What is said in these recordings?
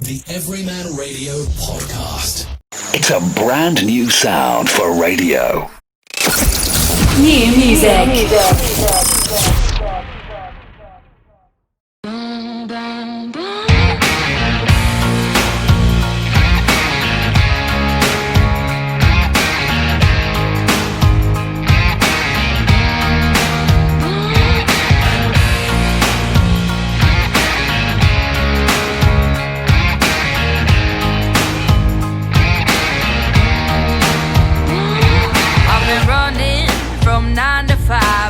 the Everyman Radio podcast. It's a brand new sound for radio. New music.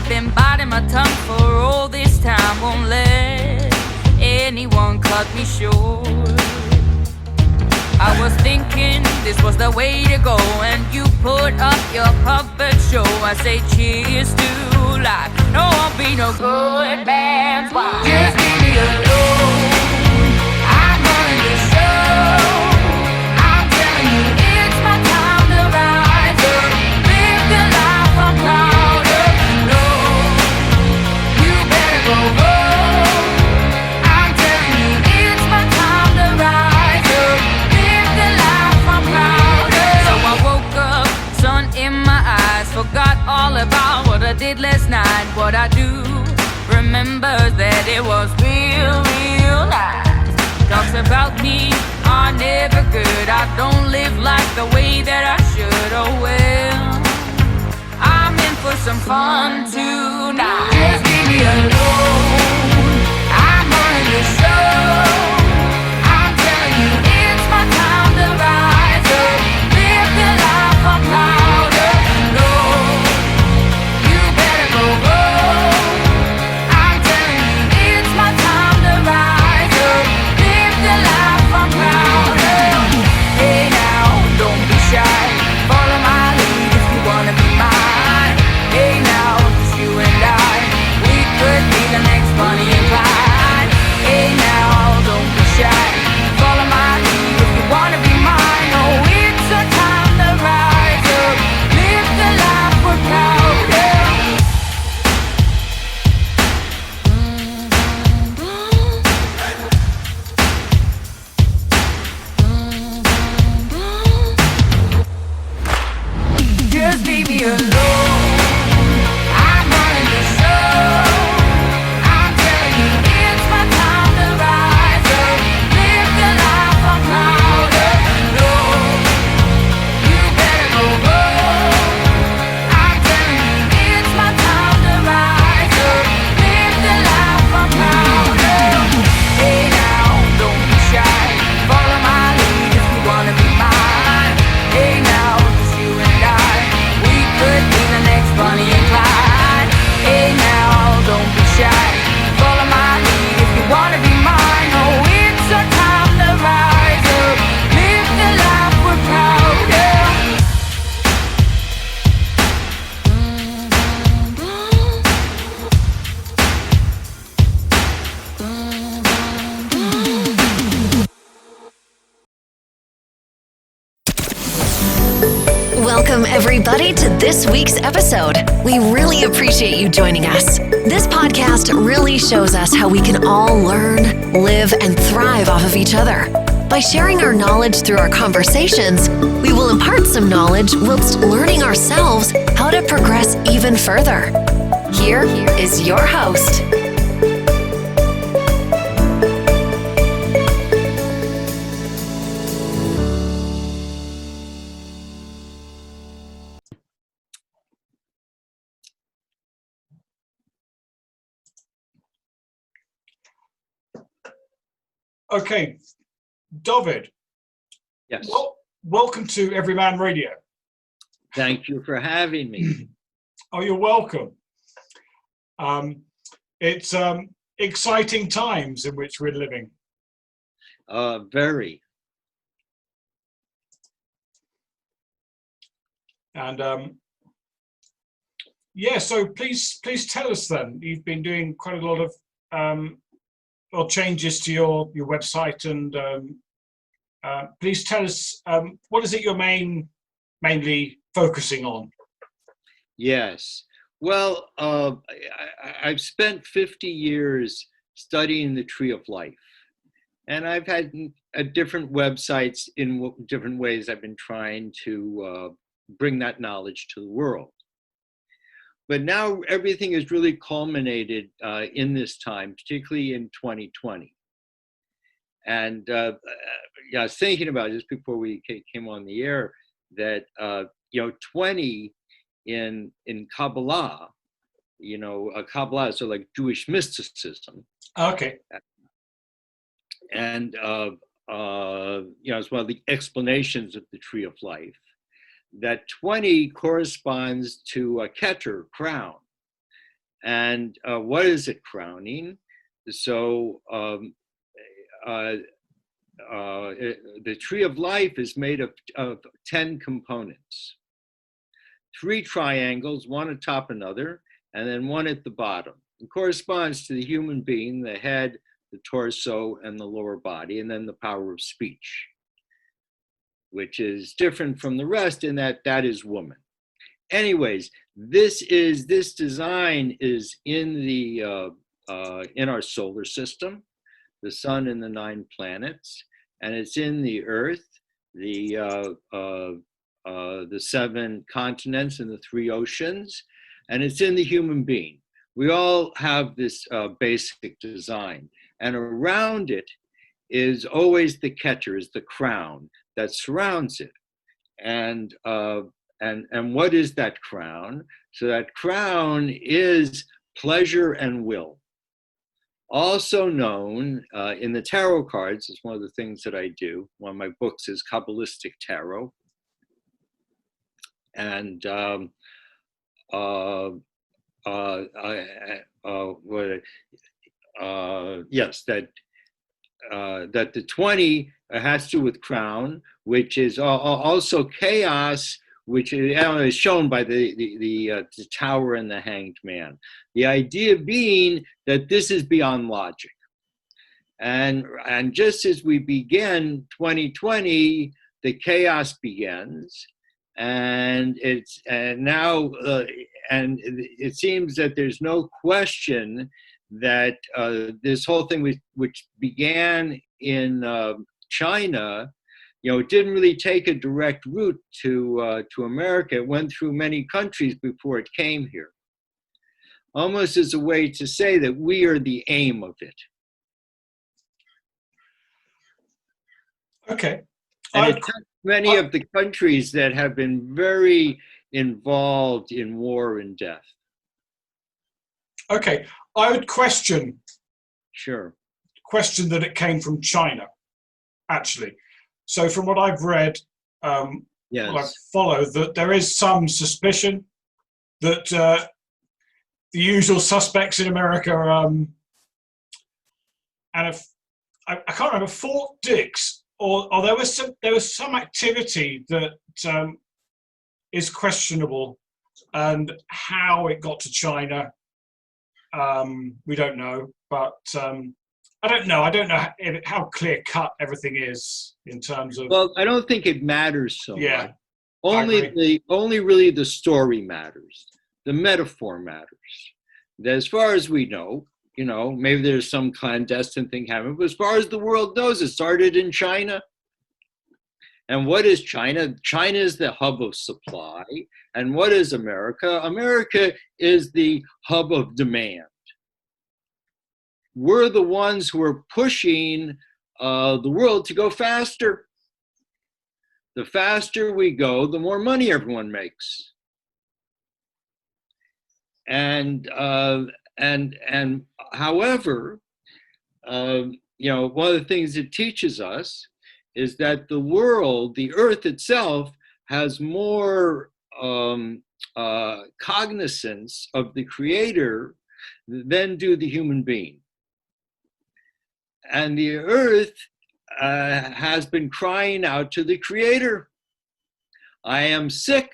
Been biting my tongue for all this time. Won't let anyone cut me short. I was thinking this was the way to go, and you put up your puppet show. I say cheers to life. No, I'll be no good man's wife. Just leave me alone. I'm running the show. I'm telling you, it's my time to rise up. Live the life I'm proud of. I'm telling you, it's my time to rise up. Live the life I'm proud of. So I woke up, sun in my eyes. Forgot all about what I did last night. What I do, remember that it was real, real nice. Talks about me are never good. I don't live like the way that I should. Oh well, I'm in for some fun tonight. Just leave me alone. I'm running the show. I'm telling you, it's my time to rise up. Live the life I'm proud of. No, you better go home. I'm telling you, it's my time to rise up. Live the life I'm proud of. Hey now, don't be shy. Follow my lead if you wanna be mine. Hey now, it's you and I. We could be the next Bonnie and Clyde. Hey now, don't be shy. Follow my lead if you wanna be mine. Oh, it's our time to rise up. Live the life we're proud of. Just leave me alone. I'm running the show. I'm telling you, it's my time to rise up. Live the life I'm proud of. No, you better go home. I'm telling you, it's my time to rise up. Live the life I'm proud of. Hey now, don't be shy. Follow my lead if you wanna be mine. Hey now, it's you and I. We could be the next Bonnie and Clyde. Hey now, don't be shy. Follow my lead if you wanna be mine. Oh, it's our time to rise up. Live the life we're proud of. Welcome, everybody, to this week's episode. We really appreciate you joining us. This podcast really shows us how we can all learn, live, and thrive off of each other. By sharing our knowledge through our conversations, we will impart some knowledge whilst learning ourselves how to progress even further. Here is your host. Okay, Dovid. Yes. Welcome to Everyman Radio. Thank you for having me. Oh, you're welcome. It's exciting times in which we're living. Very. And yeah, so please tell us then. You've been doing quite a lot of changes to your website, and please tell us what is it you're mainly focusing on? Yes. Well, I've spent 50 years studying the tree of life. And I've had different websites in different ways I've been trying to bring that knowledge to the world. But now everything is really culminated in this time, particularly in 2020. And yeah, I was thinking about it just before we came on the air that, 20 in Cabala, Cabala is sort of like Jewish mysticism. Okay. And, it's one of the explanations of the tree of life, that 20 corresponds to a Keter, crown. And what is it crowning? So the tree of life is made of 10 components. 3 triangles, one atop another, and then one at the bottom. It corresponds to the human being, the head, the torso, and the lower body, and then the power of speech, which is different from the rest in that is woman. Anyways, this design is in our solar system, the sun and the 9 planets, and it's in the earth, the 7 continents and the 3 oceans, and it's in the human being. We all have this basic design, and around it is always the Keter, is the crown that surrounds it. And what is that crown? So that crown is pleasure and will. Also known in the tarot cards, is one of the things that I do. One of my books is Kabbalistic Tarot. And yes, that the 20 has to do with crown, which is also chaos, which is shown by the tower and the hanged man. The idea being that this is beyond logic. And just as we begin 2020, the chaos begins, and it seems that there's no question that this whole thing, which began in China, it didn't really take a direct route to America. It went through many countries before it came here, almost as a way to say that we are the aim of it. Okay. And it touched many of the countries that have been very involved in war and death. Okay. I would question that it came from China, actually. So from what I've read, Yes. what I follow, that there is some suspicion that the usual suspects in America, and if, I can't remember, Fort Dix, or there was some activity that is questionable, and how it got to China, we don't know, but I don't know how clear cut everything is in terms of. Well, I don't think it matters so Yeah, much. Only really the story matters. The metaphor matters. As far as we know, maybe there's some clandestine thing happening, but as far as the world knows, it started in China. And what is China? China is the hub of supply. And what is America? America is the hub of demand. We're the ones who are pushing the world to go faster. The faster we go, the more money everyone makes. And however, one of the things it teaches us is that the world, the earth itself, has more cognizance of the creator than do the human being. And the earth has been crying out to the creator. I am sick.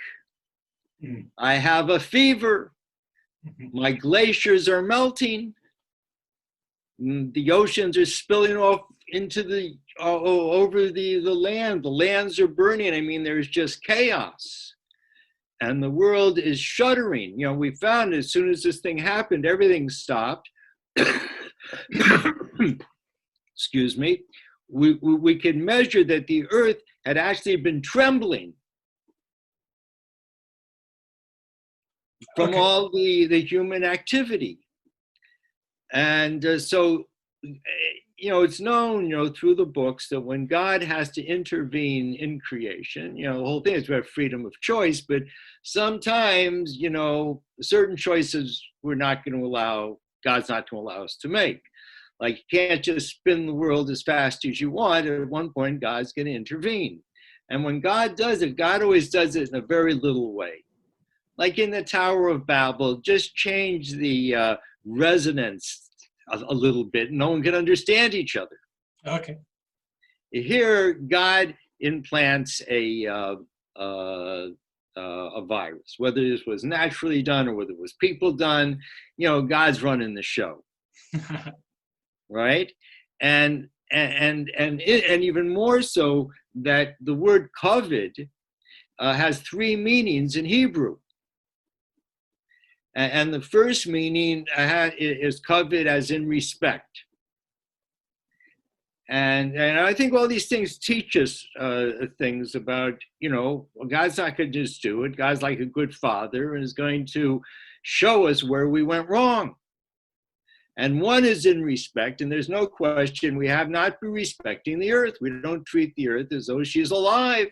I have a fever. My glaciers are melting. The oceans are spilling off into over the land. The lands are burning. I mean, there's just chaos. And the world is shuddering. We found as soon as this thing happened, everything stopped. Excuse me. we could measure that the earth had actually been trembling from all the human activity. And so, it's known, through the books that when God has to intervene in creation, the whole thing is about freedom of choice, but sometimes, certain choices God's not going to allow us to make. Like, you can't just spin the world as fast as you want. At one point, God's going to intervene. And when God does it, God always does it in a very little way. Like in the Tower of Babel, just change the resonance a little bit. No one can understand each other. Okay. Here, God implants a virus, whether this was naturally done or whether it was people done. God's running the show, right? And even more so that the word COVID has three meanings in Hebrew. And the first meaning is covet as in respect. And I think all these things teach us things about, God's not going to just do it. God's like a good father and is going to show us where we went wrong. And one is in respect, and there's no question we have not been respecting the earth. We don't treat the earth as though she's alive.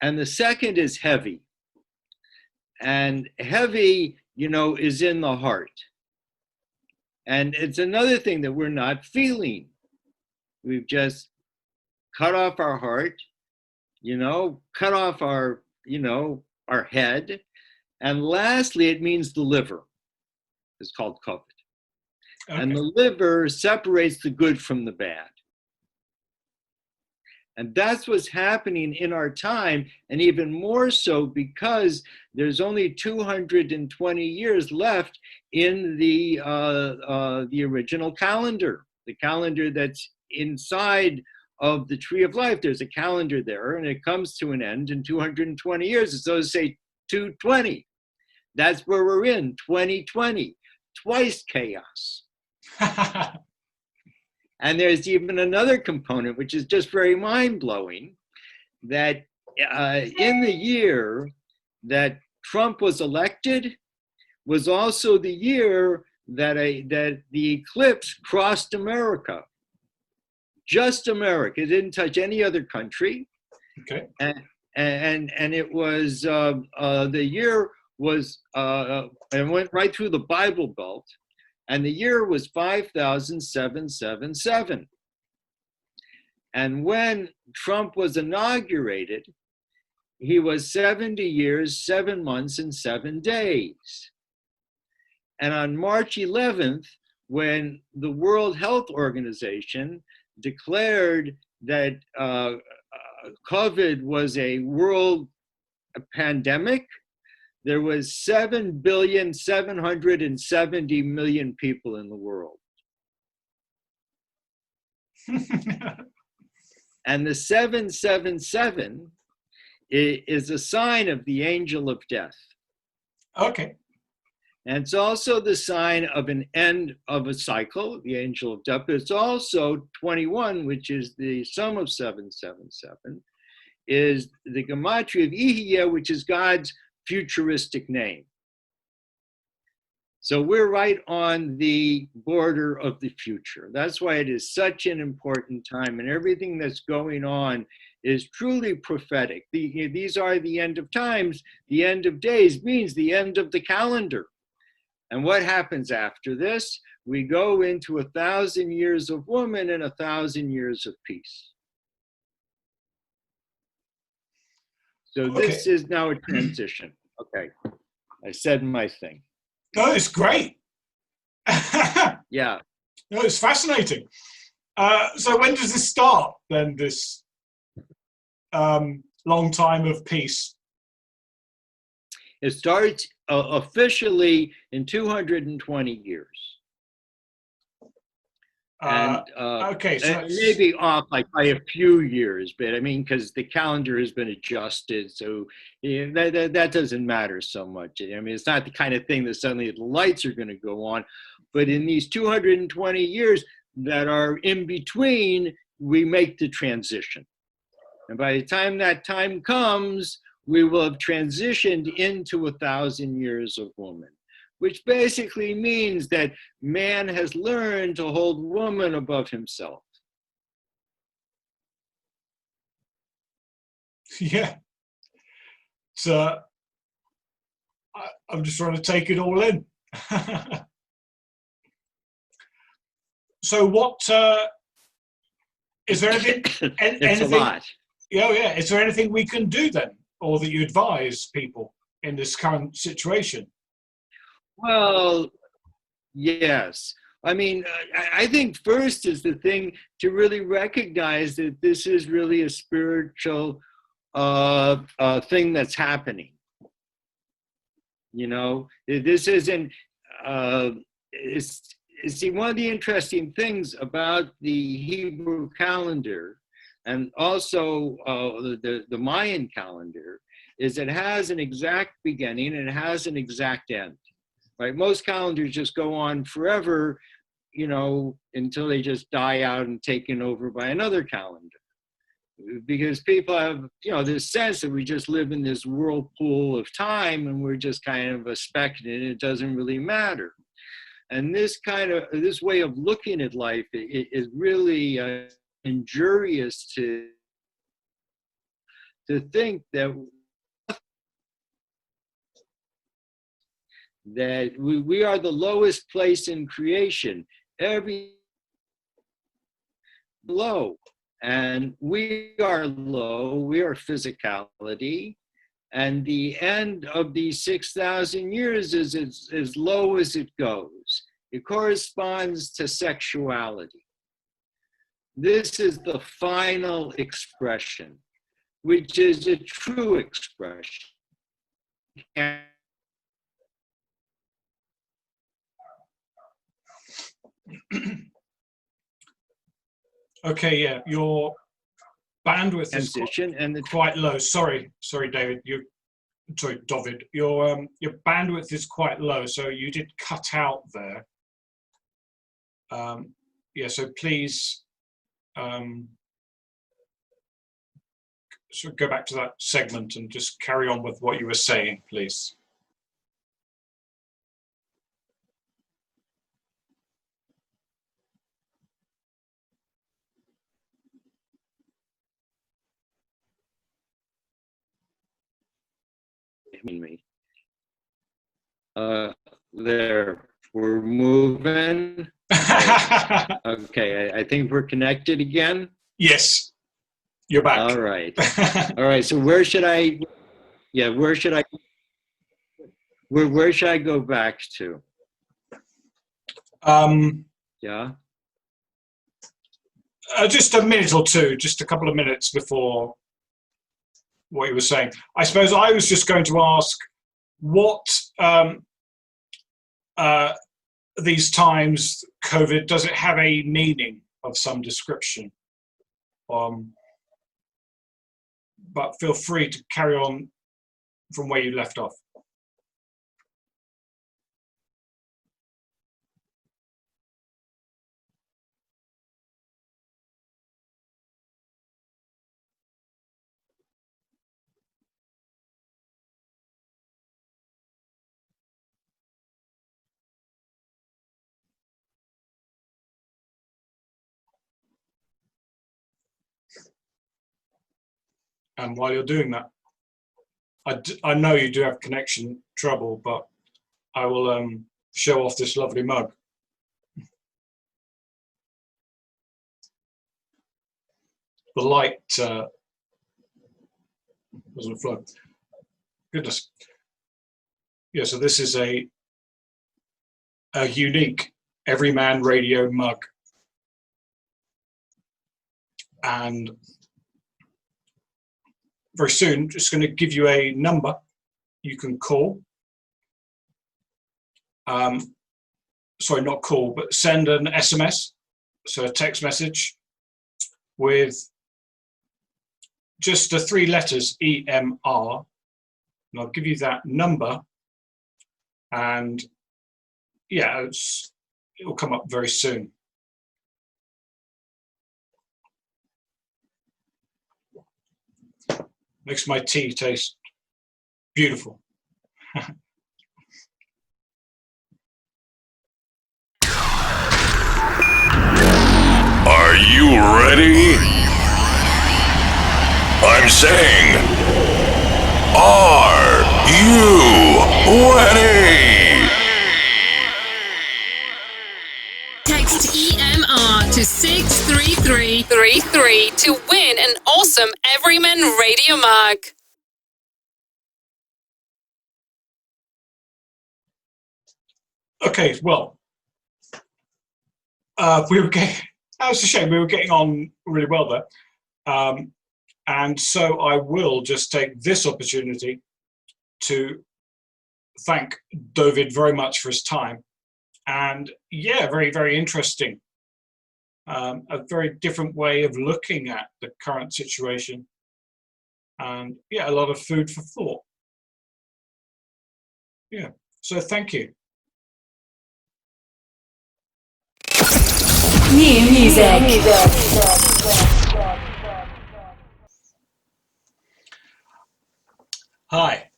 And the second is heavy. And heavy, is in the heart. And it's another thing that we're not feeling. We've just cut off our heart, cut off our head. And lastly, it means the liver. It's called covet. Okay. And the liver separates the good from the bad. And that's what's happening in our time, and even more so because there's only 220 years left in the original calendar, the calendar that's inside of the Tree of Life. There's a calendar there, and it comes to an end in 220 years. It's those say 220. That's where we're in, 2020, twice chaos. And there's even another component, which is just very mind-blowing, that in the year that Trump was elected was also the year that the eclipse crossed America. Just America. It didn't touch any other country. Okay. And it was, the year was, it went right through the Bible Belt. And the year was 5,777. And when Trump was inaugurated, he was 70 years, 7 months, and 7 days. And on March 11th, when the World Health Organization declared that COVID was a world pandemic, there was 7,770,000,000 people in the world. And the 777 is a sign of the angel of death. Okay. And it's also the sign of an end of a cycle, the angel of death. But it's also 21, which is the sum of 777, is the gematria of Ihya, which is God's futuristic name. So we're right on the border of the future. That's why it is such an important time, and everything that's going on is truly prophetic. These are the end of times. The end of days means the end of the calendar. And what happens after this? We go into 1,000 years of woman and 1,000 years of peace. So this is now a transition. Okay, I said my thing. No, it's great. Yeah. No, it's fascinating. So when does this start then, this long time of peace? It starts officially in 220 years. Okay, so maybe off like by a few years, but I mean, because the calendar has been adjusted, so that doesn't matter so much. I mean, it's not the kind of thing that suddenly the lights are going to go on, but in these 220 years, that are in between, we make the transition. And by the time that time comes, we will have transitioned into 1,000 years of woman, which basically means that man has learned to hold woman above himself. Yeah. So I'm just trying to take it all in. So what, is there anything? It's anything, a lot. Yeah, yeah. Is there anything we can do then, or that you advise people in this current situation? Well, yes. I mean, I think first is the thing to really recognize that this is really a spiritual thing that's happening. You know, this isn't, see, one of the interesting things about the Hebrew calendar and also the Mayan calendar is it has an exact beginning and it has an exact end, right? Most calendars just go on forever, you know, until they just die out and taken over by another calendar. Because people have, you know, this sense that we just live in this whirlpool of time and we're just kind of a speck and it doesn't really matter. And this way of looking at life is really injurious to think that we are the lowest place in creation, every low. And we are low, we are physicality, and the end of these 6,000 years is as low as it goes. It corresponds to sexuality. This is the final expression, which is a true expression. Okay, yeah, your bandwidth is quite low. Sorry, David. Sorry, Dovid. Your bandwidth is quite low, so you did cut out there. Yeah, so please, so go back to that segment and just carry on with what you were saying, please. Me. There, we're moving. Okay, I think we're connected again. Yes, you're back. All right. All right. So where should I? Yeah, where should I go back to? Yeah. Just a minute or two, just a couple of minutes before what you were saying. I suppose I was just going to ask what these times, COVID, does it have a meaning of some description? But feel free to carry on from where you left off. And while you're doing that, I know you do have connection trouble, but I will show off this lovely mug. The light doesn't flow. Goodness. Yeah, so this is a unique Everyman Radio mug. And very soon, just going to give you a number you can call. Sorry, not call, but send an SMS, so a text message with just the 3 letters EMR, and I'll give you that number, and yeah, it will come up very soon. Makes my tea taste beautiful. Are you ready? I'm saying, are you ready? Text EMR to 63333 to win an awesome Everyman Radio mug. Okay, well, we were getting. That was a shame. We were getting on really well there, and so I will just take this opportunity to thank Dovid very much for his time. And yeah, very, very interesting. A very different way of looking at the current situation. And yeah, a lot of food for thought. Yeah, so thank you. New music. Hi,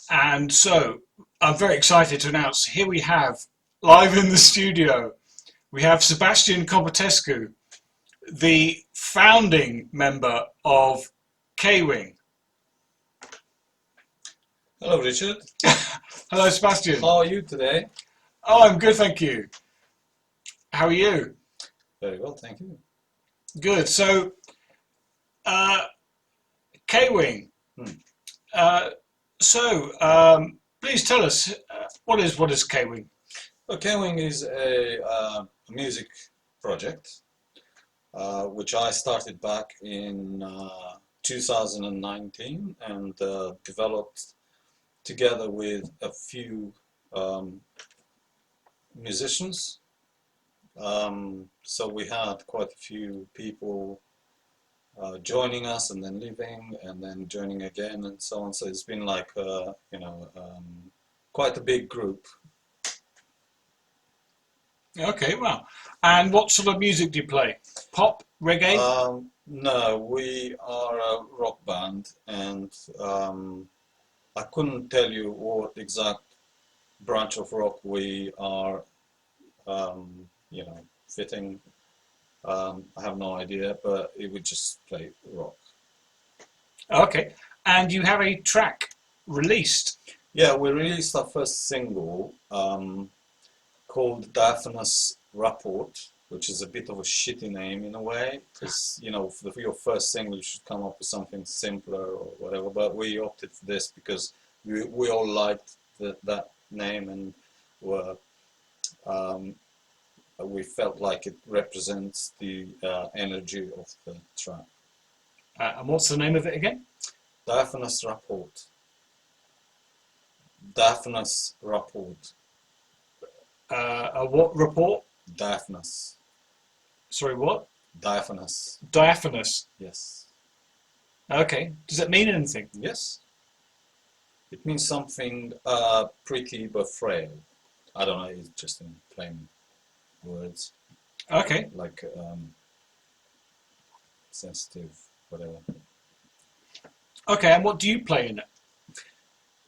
and so I'm very excited to announce here we have, live in the studio, we have Sebastian Compotescu, the founding member of KWING. Hello, Richard. Hello, Sebastian. How are you today? Oh, I'm good, thank you. How are you? Very well, thank you. Good. So, KWING. Please tell us what is KWING? Well, KWING is a music project which I started back in 2019 and developed together with a few musicians. So we had quite a few people joining us and then leaving and then joining again and so on. So it's been like, quite a big group. Okay, wow. And what sort of music do you play? Pop, reggae? No, we are a rock band, and I couldn't tell you what exact branch of rock we are, fitting. I have no idea, but it would just play rock. Okay. And you have a track released? Yeah, we released our first single called Diaphanous Rapport, which is a bit of a shitty name in a way, because, for your first single you should come up with something simpler or whatever, but we opted for this because we all liked that name and were, we felt like it represents the energy of the track. And what's the name of it again? Diaphanous Rapport. Diaphanous Rapport. A what report? Diaphanous. Sorry, what? Diaphanous. Diaphanous. Yes. Okay. Does that mean anything? Yes. It means something pretty but frail. I don't know, it's just in plain words. Okay. Like sensitive, whatever. Okay, and what do you play in it?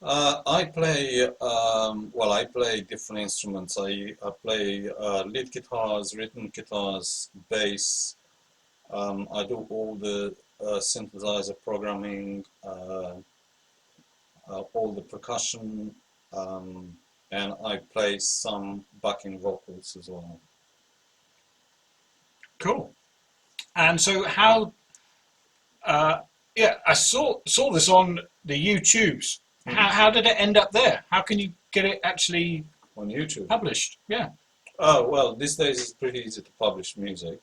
I play, I play different instruments. I play lead guitars, rhythm guitars, bass. I do all the synthesizer programming, all the percussion, and I play some backing vocals as well. Cool. And so how, I saw this on the YouTubes. How did it end up there? How can you get it actually On YouTube? published? Yeah. Oh, well, these days it's pretty easy to publish music.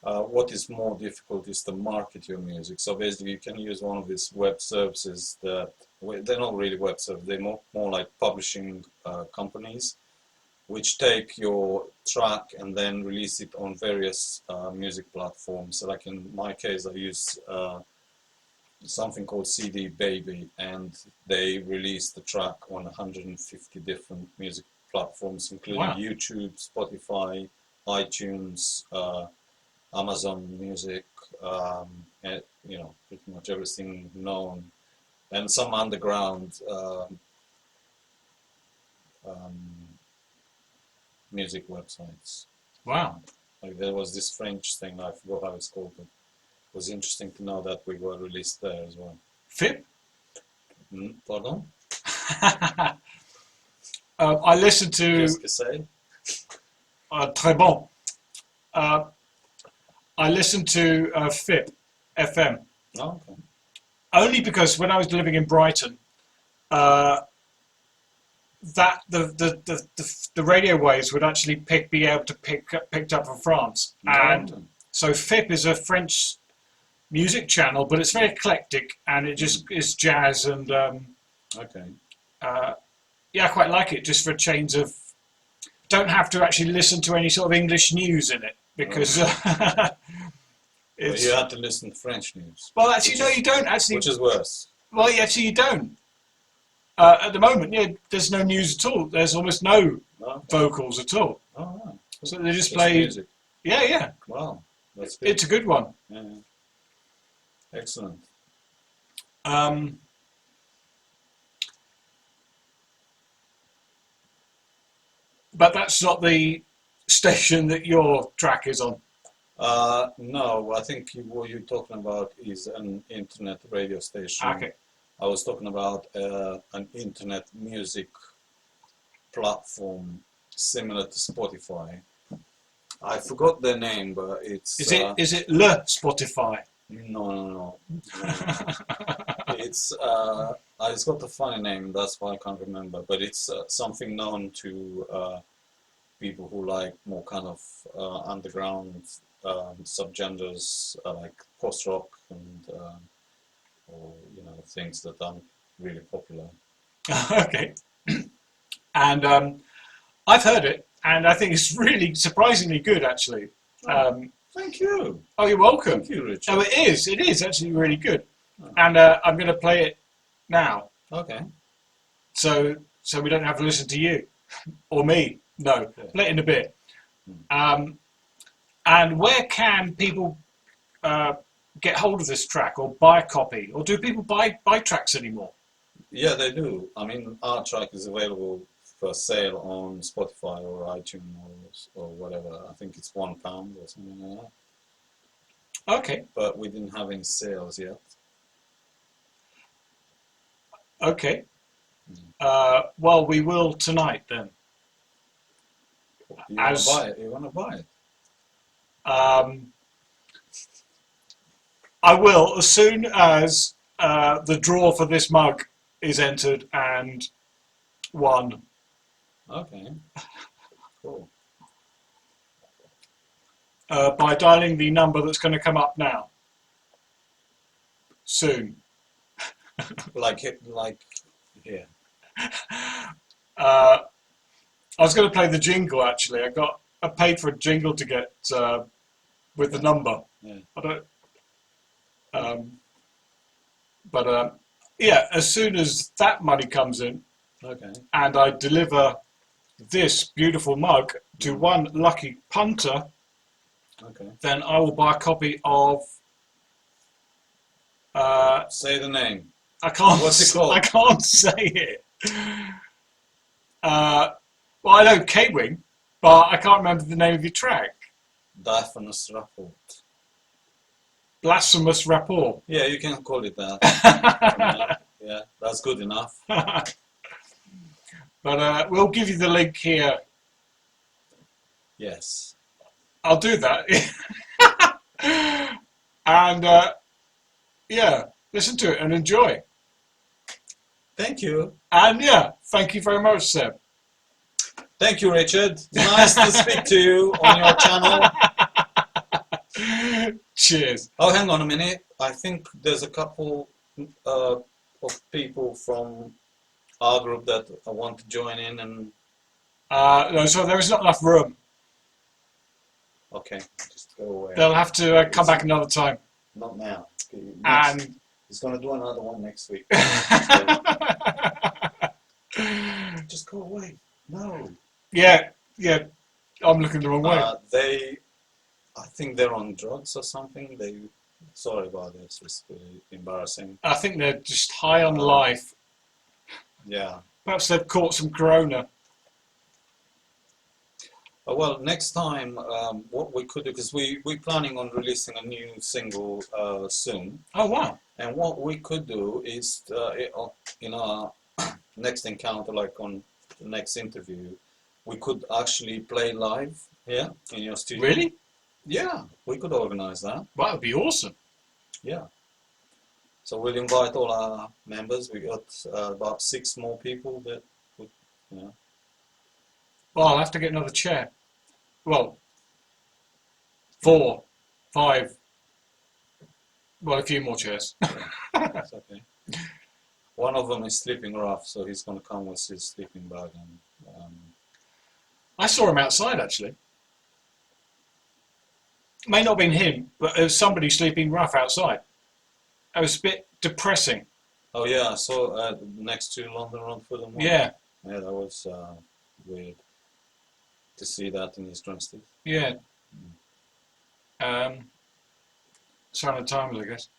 What is more difficult is to market your music. So basically you can use one of these web services that, they're not really web services, they're more like publishing companies, which take your track and then release it on various music platforms. So like in my case, I use something called CD Baby, and they release the track on 150 different music platforms, including YouTube, Spotify, iTunes, Amazon Music, and, pretty much everything known and some underground music websites. Wow. Like there was this French thing, I forgot how it's called, but it was interesting to know that we were released there as well. FIP? Pardon? I listened to... Qu'est-ce que c'est? Très bon. I listened to FIP, FM. Oh, okay. Only because when I was living in Brighton, that the radio waves would actually be able to picked up from France, and so FIP is a French music channel, but it's very eclectic, and it just is jazz and Okay. yeah, I quite like it just for a change of. Don't have to actually listen to any sort of English news in it because But you had to listen to French news. Well, actually, no, you don't actually. Which is worse. Well, actually, you don't. At the moment, yeah, there's no news at all. There's almost no vocals at all. Oh, right. So they just play music. Yeah, yeah. Wow, that's good. It's a good one. Yeah. Excellent. But that's not the station that your track is on. No, I think what you're talking about is an internet radio station. Okay. I was talking about an internet music platform similar to Spotify. I forgot their name, but it's... Is it Le Spotify? No. It's got a funny name, that's why I can't remember, but it's something known to people who like more kind of underground subgenres like post-rock and or things that aren't really popular. Okay. And I've heard it, and I think it's really surprisingly good, actually. Thank you. Oh, you're welcome. Thank you, Richard. Oh, it is actually really good. And I'm going to play it now. Okay. So we don't have to listen to you or me. No, play it in a bit. And where can people get hold of this track or buy a copy? Or do people buy tracks anymore? Yeah, they do. I mean, our track is available for sale on Spotify or iTunes or whatever. I think it's £1 or something like that. Okay. But we didn't have any sales yet. Okay. Well, we will tonight then. You want to buy it? You want to buy it? I will, as soon as the draw for this mug is entered and won. Okay. Cool. By dialing the number that's going to come up now. Soon. Like here. I was going to play the jingle, actually. I paid for a jingle to get with the number. Yeah. I don't. Yeah, as soon as that money comes in, Okay. and I deliver this beautiful mug to one lucky punter, Okay. then I will buy a copy of. Say the name. I can't. What's it called? I can't say it. Well, I know KWING, but I can't remember the name of your track. Diaphanous rapport. Blasphemous rapport. Yeah, you can call it that. Yeah, that's good enough. But we'll give you the link here. Yes. I'll do that. And yeah, listen to it and enjoy. Thank you. And yeah, thank you very much, Seb. Thank you, Richard. Nice to speak to you on your channel. Cheers. Oh, hang on a minute. I think there's a couple of people from our group that want to join in and... No, so there is not enough room. Okay, just go away. They'll have to come back another time. Not now. And he's going to do another one next week. Just go away. No. yeah, I'm looking the wrong way. I think they're on drugs or something. Sorry about this. It's really embarrassing. I think they're just high on life. Yeah. Perhaps they've caught some corona. Well, next time, what we could do, because we're planning on releasing a new single soon. Oh, wow. And what we could do is, in our next encounter, like on the next interview, we could actually play live here in your studio. Really? Yeah, we could organize that. That would be awesome. Yeah. So we'll invite all our members. We got about 6 more people that would, you know. Well, I'll have to get another chair. Well, 4, 5. Well, a few more chairs. That's okay. One of them is sleeping rough, so he's going to come with his sleeping bag. And I saw him outside, actually. May not have been him, but there was somebody sleeping rough outside. It was a bit depressing. oh yeah, I saw next to London Run for the Month. Yeah, Yeah, that was weird to see that in his transit. yeah. Sign of times, I guess.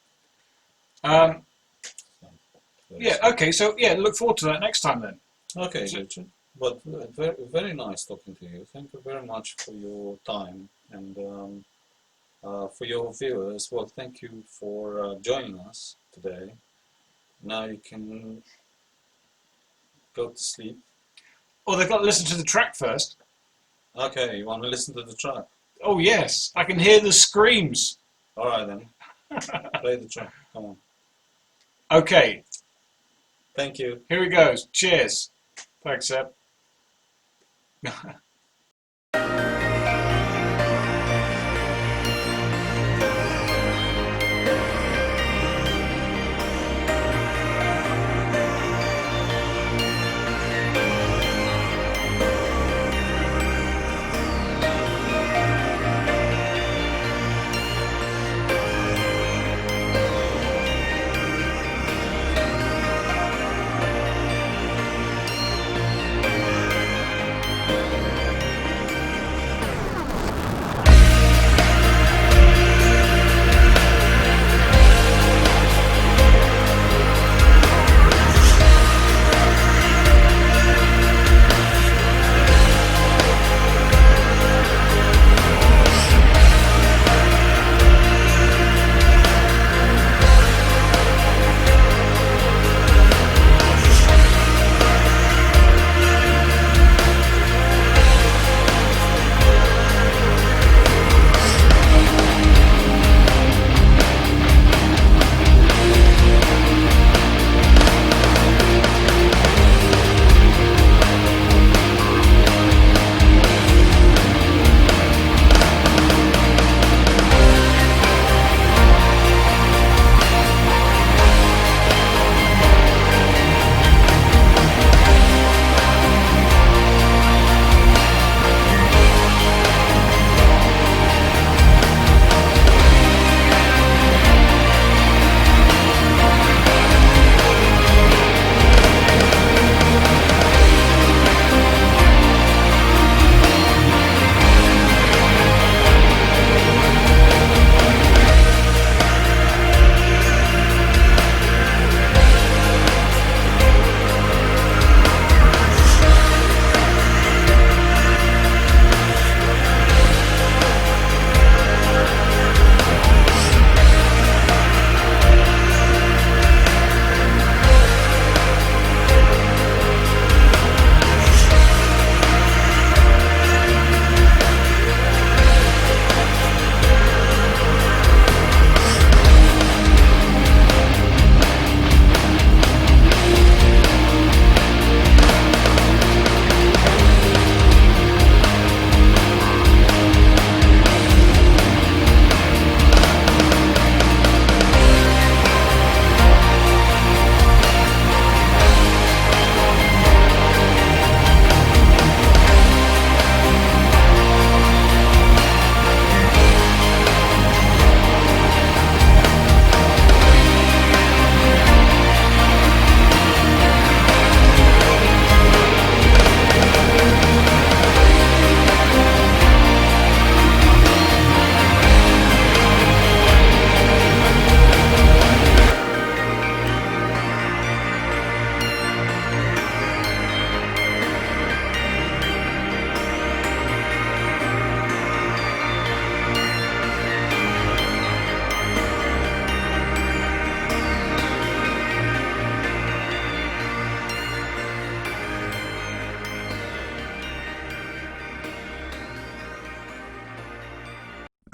Yeah, okay, so yeah, look forward to that next time then. Okay, Richard. But very, very nice talking to you. Thank you very much for your time and for your viewers. Well, thank you for joining us today. Now you can go to sleep. Oh, they've got to listen to the track first. Okay, you want to listen to the track? Oh, yes, I can hear the screams. All right then. Play the track. Come on. Okay, Thank you. here he goes. Cheers. Thanks, Seb.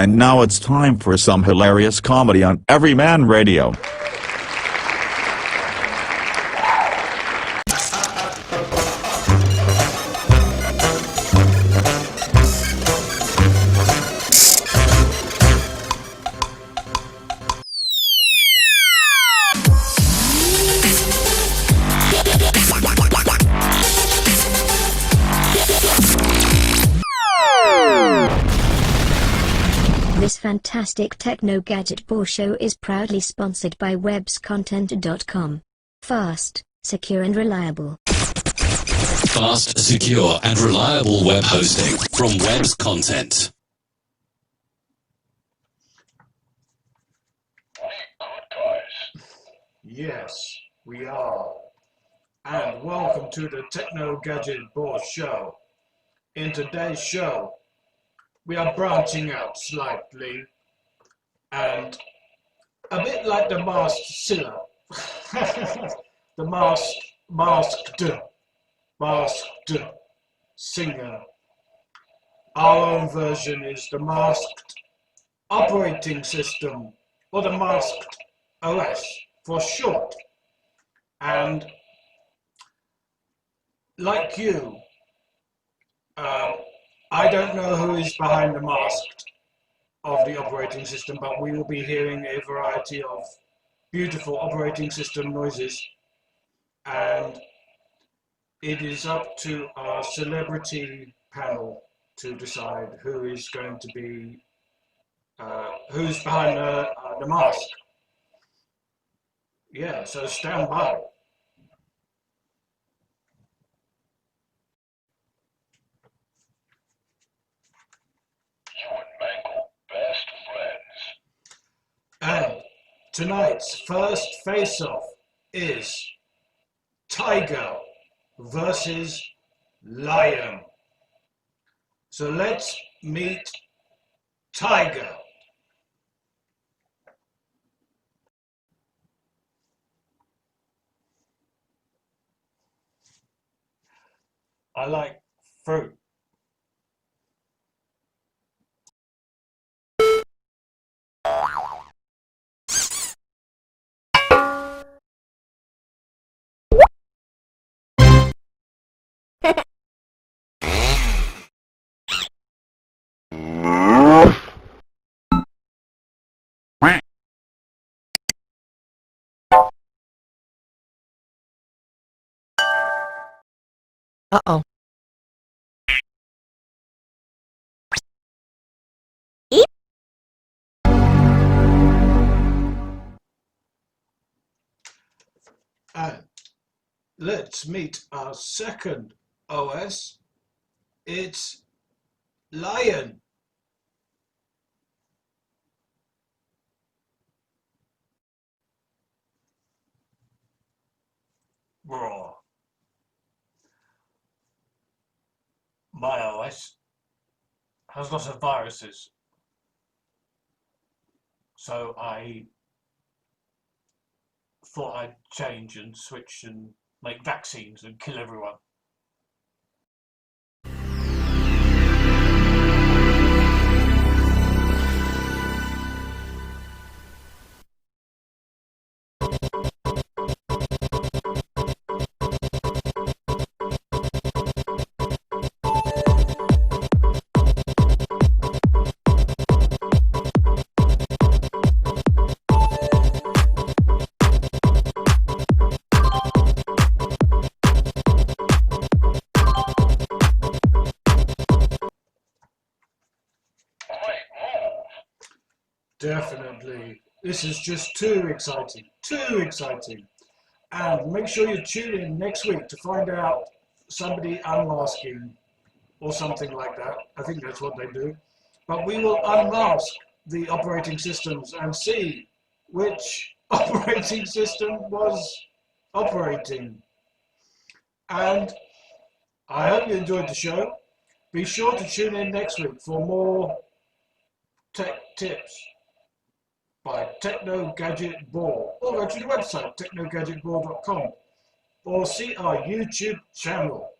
And now it's time for some hilarious comedy on Everyman Radio. This fantastic Technogadgetbore show is proudly sponsored by webscontent.com. Fast, secure and reliable. Fast, secure and reliable web hosting from Web's Content. Yes, we are. And welcome to the Technogadgetbore show. In today's show, we are branching out slightly, and a bit like the masked singer, the masked singer. Our own version is the masked operating system, or the masked OS for short. And like you, I don't know who is behind the mask of the operating system, but we will be hearing a variety of beautiful operating system noises, and it is up to our celebrity panel to decide who is going to be, who's behind the mask. Yeah, so stand by. And tonight's first face-off is Tiger versus Lion. So let's meet Tiger. I like fruit. Uh-oh. And let's meet our second OS. It's Lion. Raw. My OS has lots of viruses, so I thought I'd change and switch and make vaccines and kill everyone. Definitely. This is just too exciting. Too exciting. And make sure you tune in next week to find out somebody unmasking or something like that. I think that's what they do. But we will unmask the operating systems and see which operating system was operating. And I hope you enjoyed the show. Be sure to tune in next week for more tech tips by Technogadgetbore, or go to the website technogadgetbore.com, or see our YouTube channel.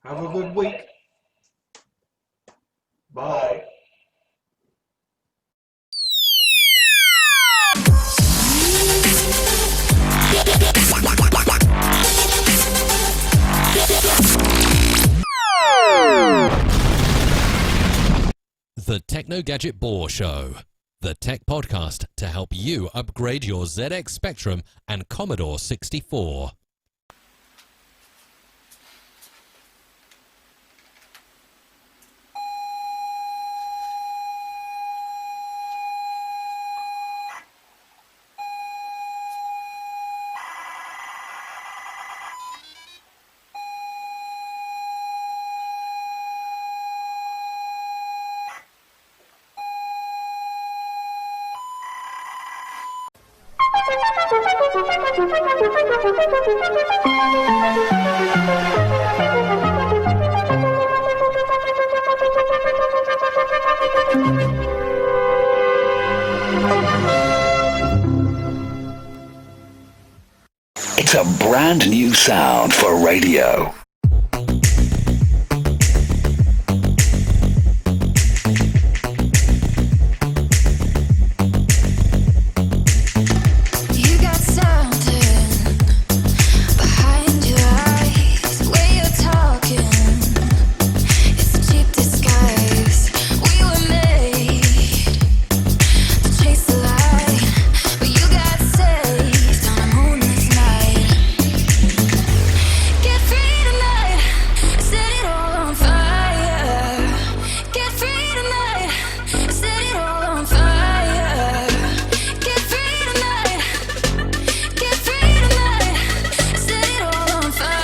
Have a good week. Bye. The Technogadgetbore Show, the tech podcast to help you upgrade your ZX Spectrum and Commodore 64. It's a brand new sound for radio. You got something behind your eyes, the way you're talking. It's a cheap disguise. We were made to chase the light, but you got saved on a moonless night. Get free tonight, set it all on fire. Get free tonight, set it all on fire. Get free tonight, get free tonight, set it all on fire.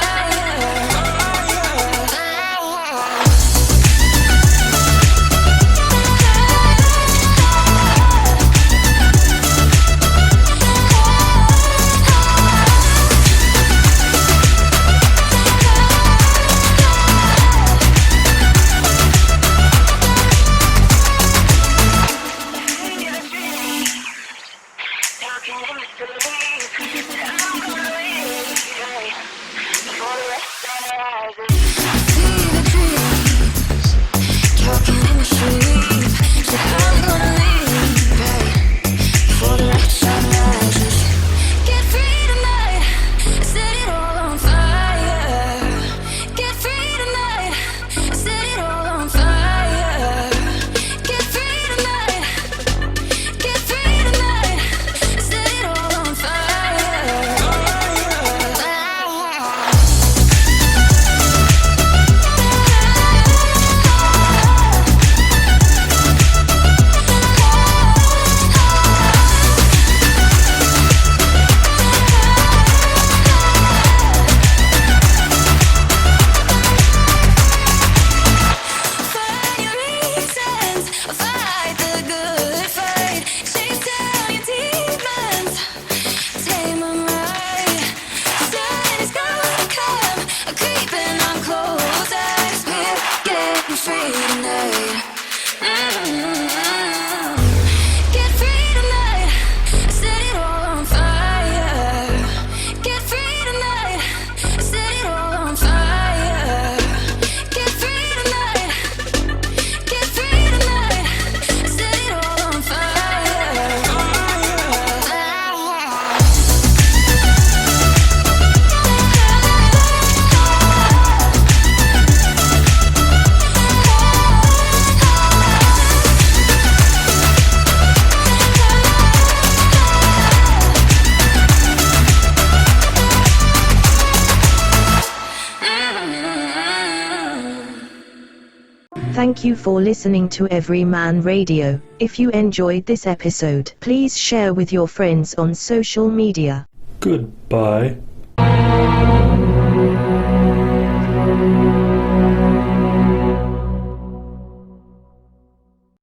Talking in the street, said I'm gonna leave, right before the red sun rises. Get free tonight, set it all on fire. Get free tonight, set it all on fire. Get free tonight, get free tonight, set it all on fire. Find your reasons, fight the good fight, chase down your demons, tame 'em right. Sun is gonna come, creeping on close eyes. We're getting free tonight. Get free tonight, set it all on fire. Get free tonight, set it all on fire. Get free tonight, get free tonight, set it all on fire. Thank you for listening to Everyman Radio. If you enjoyed this episode, please share with your friends on social media. Goodbye.